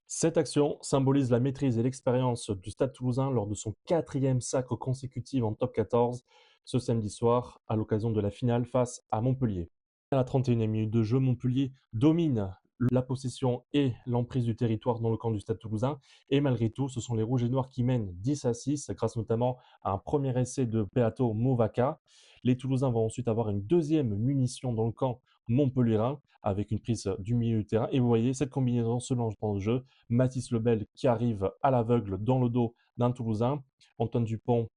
Cette action symbolise la maîtrise et l'expérience du Stade Toulousain lors de son 4e sacre consécutif en top 14 ce samedi soir à l'occasion de la finale face à Montpellier. À la 31e minute de jeu, Montpellier domine la possession et l'emprise du territoire dans le camp du Stade Toulousain et malgré tout, ce sont les Rouges et Noirs qui mènent 10-6 grâce notamment à un premier essai de Beato Movaca. Les Toulousains vont ensuite avoir une deuxième munition dans le camp montpelliérain avec une prise du milieu du terrain et vous voyez cette combinaison se lance dans le jeu. Mathis Lebel qui arrive à l'aveugle dans le dos d'un Toulousain. Antoine Dupont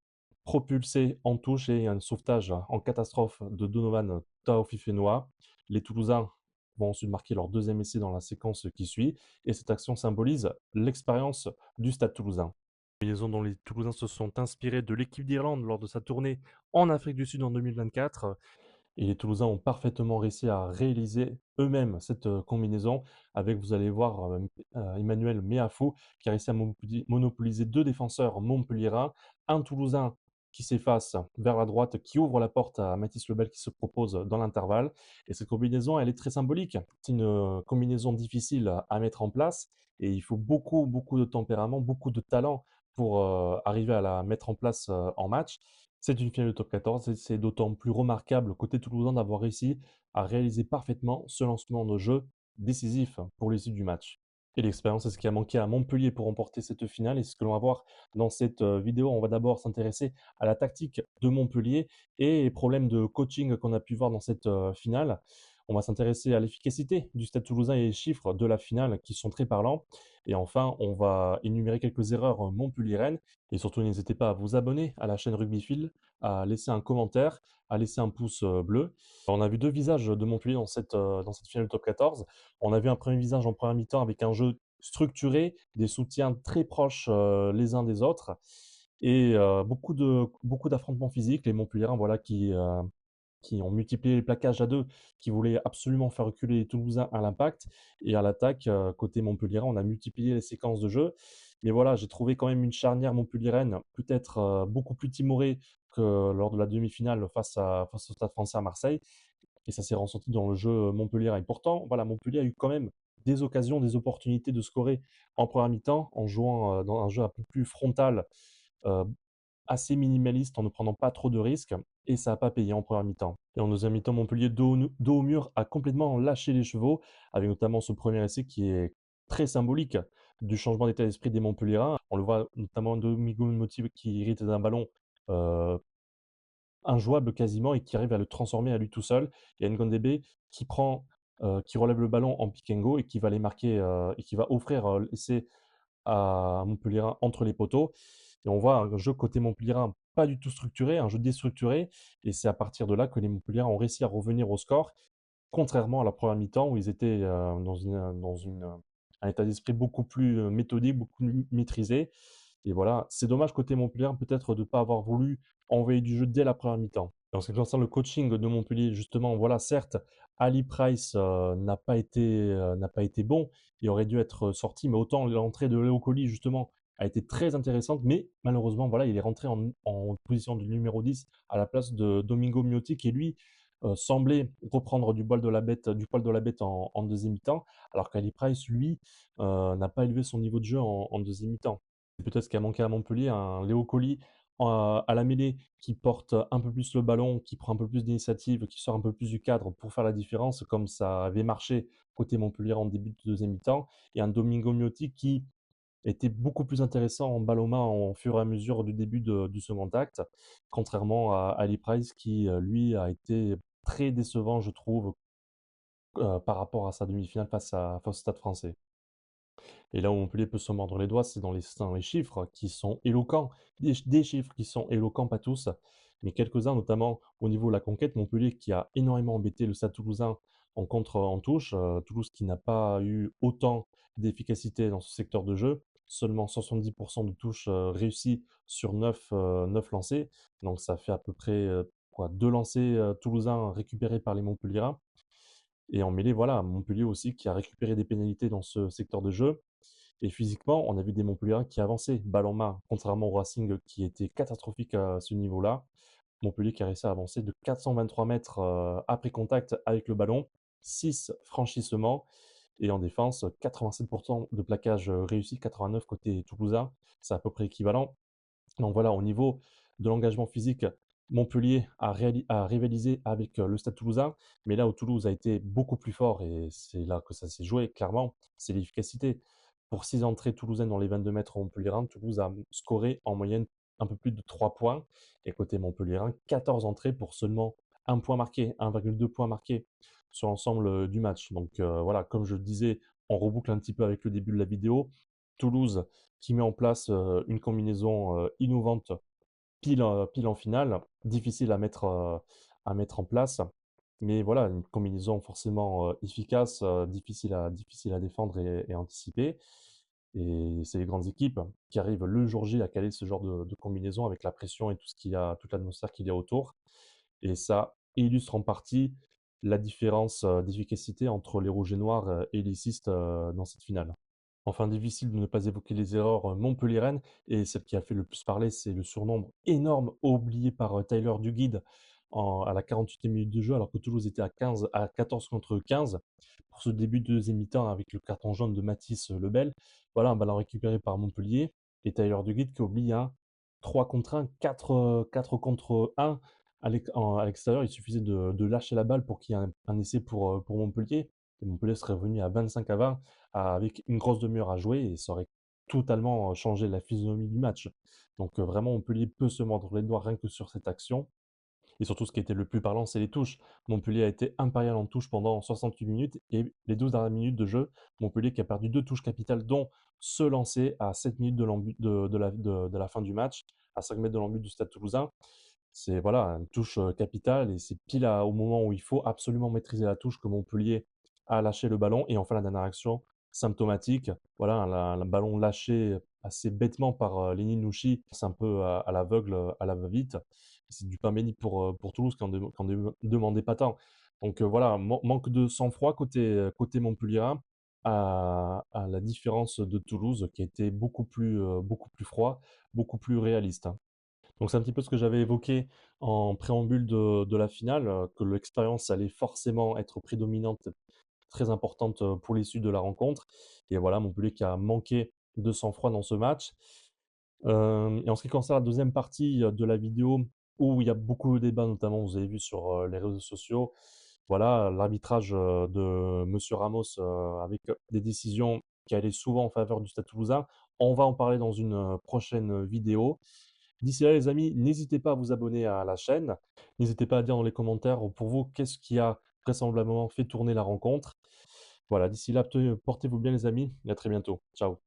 propulsé en touche et un sauvetage en catastrophe de Donovan Taofifénois. Les Toulousains vont ensuite marquer leur deuxième essai dans la séquence qui suit et cette action symbolise l'expérience du Stade Toulousain. Combinaison dont les Toulousains se sont inspirés de l'équipe d'Irlande lors de sa tournée en Afrique du Sud en 2024 et les Toulousains ont parfaitement réussi à réaliser eux-mêmes cette combinaison avec, vous allez voir, Emmanuel Meafou qui a réussi à monopoliser deux défenseurs montpelliérains, un Toulousain qui s'efface vers la droite, qui ouvre la porte à Mathis Lebel qui se propose dans l'intervalle. Et cette combinaison, elle est très symbolique. C'est une combinaison difficile à mettre en place et il faut beaucoup, beaucoup de tempérament, beaucoup de talent pour arriver à la mettre en place en match. C'est une finale de top 14 et c'est d'autant plus remarquable côté toulousain d'avoir réussi à réaliser parfaitement ce lancement de jeu décisif pour l'issue du match. Et l'expérience, c'est ce qui a manqué à Montpellier pour remporter cette finale et c'est ce que l'on va voir dans cette vidéo. On va d'abord s'intéresser à la tactique de Montpellier et les problèmes de coaching qu'on a pu voir dans cette finale. On va s'intéresser à l'efficacité du Stade Toulousain et les chiffres de la finale qui sont très parlants. Et enfin, on va énumérer quelques erreurs montpelliéraines. Et surtout, n'hésitez pas à vous abonner à la chaîne Rugbyfield, à laisser un commentaire, à laisser un pouce bleu. On a vu deux visages de Montpellier dans cette finale top 14. On a vu un premier visage en première mi-temps avec un jeu structuré, des soutiens très proches les uns des autres et beaucoup d'affrontements physiques. Les Montpelliérains, voilà, qui ont multiplié les plaquages à deux, qui voulaient absolument faire reculer les Toulousains à l'impact. Et à l'attaque, côté Montpellier, on a multiplié les séquences de jeu. Mais voilà, j'ai trouvé quand même une charnière montpelliéraine peut-être beaucoup plus timorée que lors de la demi-finale face au Stade français à Marseille. Et ça s'est ressenti dans le jeu montpelliérain. Et pourtant, voilà, Montpellier a eu quand même des occasions, des opportunités de scorer en première mi-temps en jouant dans un jeu un peu plus frontal, euh, assez minimaliste en ne prenant pas trop de risques et ça n'a pas payé en première mi-temps. Et en deuxième mi-temps, Montpellier, dos au mur, a complètement lâché les chevaux, avec notamment ce premier essai qui est très symbolique du changement d'état d'esprit des Montpelliérains. On le voit notamment Domingo Motive qui hérite d'un ballon euh, injouable quasiment et qui arrive à le transformer à lui tout seul. Et Ngondebe qui qui relève le ballon en pick and go et qui va les marquer et qui va offrir l'essai à Montpellier entre les poteaux. Et on voit un jeu côté Montpellier pas du tout structuré, un jeu déstructuré. Et c'est à partir de là que les Montpellier ont réussi à revenir au score, contrairement à la première mi-temps où ils étaient un état d'esprit beaucoup plus méthodique, beaucoup plus maîtrisé. Et voilà, c'est dommage côté Montpellier peut-être de ne pas avoir voulu envoyer du jeu dès la première mi-temps. En ce qui concerne le coaching de Montpellier, justement, voilà, certes, Ali Price n'a pas été bon, il aurait dû être sorti, mais autant l'entrée de Léo Colli, justement, a été très intéressante, mais malheureusement, voilà, il est rentré en position de numéro 10 à la place de Domingo Miotti, qui lui semblait reprendre du poil de la bête en deuxième mi-temps, alors qu'Ali Price, lui, n'a pas élevé son niveau de jeu en deuxième mi-temps. C'est peut-être ce qui a manqué à Montpellier, un Léo Colli à la mêlée qui porte un peu plus le ballon, qui prend un peu plus d'initiative, qui sort un peu plus du cadre pour faire la différence, comme ça avait marché côté Montpellier en début de deuxième mi-temps, et un Domingo Miotti qui était beaucoup plus intéressant en balle aux mains au fur et à mesure du début du second acte, contrairement à Ali Price qui, lui, a été très décevant, je trouve, par rapport à sa demi-finale face au Stade français. Et là où Montpellier peut se mordre les doigts, c'est dans les chiffres qui sont éloquents, des chiffres qui sont éloquents, pas tous, mais quelques-uns, notamment au niveau de la conquête. Montpellier qui a énormément embêté le Stade toulousain en contre, en touche. Toulouse qui n'a pas eu autant d'efficacité dans ce secteur de jeu. Seulement 70% de touches réussies sur 9 lancés. Donc ça fait à peu près quoi, 2 lancés toulousains récupérés par les Montpelliérains. Et en mêlée, voilà, Montpellier aussi qui a récupéré des pénalités dans ce secteur de jeu. Et physiquement, on a vu des Montpelliérains qui avançaient balle en main, contrairement au Racing qui était catastrophique à ce niveau-là. Montpellier qui a réussi à avancer de 423 mètres après contact avec le ballon, 6 franchissements. Et en défense, 87% de plaquage réussi, 89 côté toulousain. C'est à peu près équivalent. Donc voilà, au niveau de l'engagement physique, Montpellier a rivalisé avec le Stade Toulousain, mais là où Toulouse a été beaucoup plus fort, et c'est là que ça s'est joué clairement, c'est l'efficacité. Pour 6 entrées toulousaines dans les 22 mètres montpelliérains, Toulouse a scoré en moyenne un peu plus de 3 points, et côté montpelliérain, 14 entrées pour seulement 1 point marqué, 1,2 points marqués sur l'ensemble du match. Donc voilà, comme je le disais, on reboucle un petit peu avec le début de la vidéo. Toulouse qui met en place une combinaison innovante pile en finale, difficile à mettre en place. Mais voilà, une combinaison forcément efficace, difficile à défendre et anticiper. Et c'est les grandes équipes qui arrivent le jour J à caler ce genre de combinaison avec la pression et tout ce qu'il y a, toute l'atmosphère qu'il y a autour. Et ça illustre en partie la différence d'efficacité entre les rouges et noirs et les cistes dans cette finale. Enfin, difficile de ne pas évoquer les erreurs montpelliéraines, et celle qui a fait le plus parler, c'est le surnombre énorme oublié par Tyler Duguid à la 48e minute de jeu, alors que Toulouse était à 14 contre 15 pour ce début de deuxième mi-temps avec le carton jaune de Mathis Lebel. Voilà, un ballon récupéré par Montpellier, et Tyler Duguid qui oublie un 3 contre 1, 4 contre 1 à l'extérieur. Il suffisait de lâcher la balle pour qu'il y ait un essai pour Montpellier, et Montpellier serait revenu à 25 à 20 avec une grosse demi-heure à jouer, et ça aurait totalement changé la physionomie du match. Donc vraiment, Montpellier peut se mordre les doigts rien que sur cette action. Et surtout, ce qui était le plus parlant, c'est les touches. Montpellier a été impérial en touche pendant 68 minutes, et les 12 dernières minutes de jeu, Montpellier qui a perdu 2 touches capitales, dont se lancer à 7 minutes de la fin du match, à 5 mètres de l'embut du Stade Toulousain. C'est voilà, une touche capitale, et c'est pile au moment où il faut absolument maîtriser la touche que Montpellier a lâché le ballon. Et enfin, la dernière action symptomatique, voilà, un ballon lâché assez bêtement par Lenny Nouchi, c'est un peu à l'aveugle, à la va-vite. C'est du pain béni pour Toulouse qui en demandait pas tant. Donc voilà, manque de sang-froid côté Montpellierin, à la différence de Toulouse qui a été beaucoup plus froid, beaucoup plus réaliste, hein. Donc c'est un petit peu ce que j'avais évoqué en préambule de la finale, que l'expérience allait forcément être prédominante, très importante pour l'issue de la rencontre. Et voilà, Montpellier qui a manqué de sang-froid dans ce match. Et en ce qui concerne la deuxième partie de la vidéo, où il y a beaucoup de débats, notamment vous avez vu sur les réseaux sociaux, voilà, l'arbitrage de Monsieur Ramos avec des décisions qui allaient souvent en faveur du Stade Toulousain. On va en parler dans une prochaine vidéo. D'ici là, les amis, n'hésitez pas à vous abonner à la chaîne. N'hésitez pas à dire dans les commentaires pour vous qu'est-ce qui a vraisemblablement fait tourner la rencontre. Voilà, d'ici là, portez-vous bien les amis, et à très bientôt. Ciao.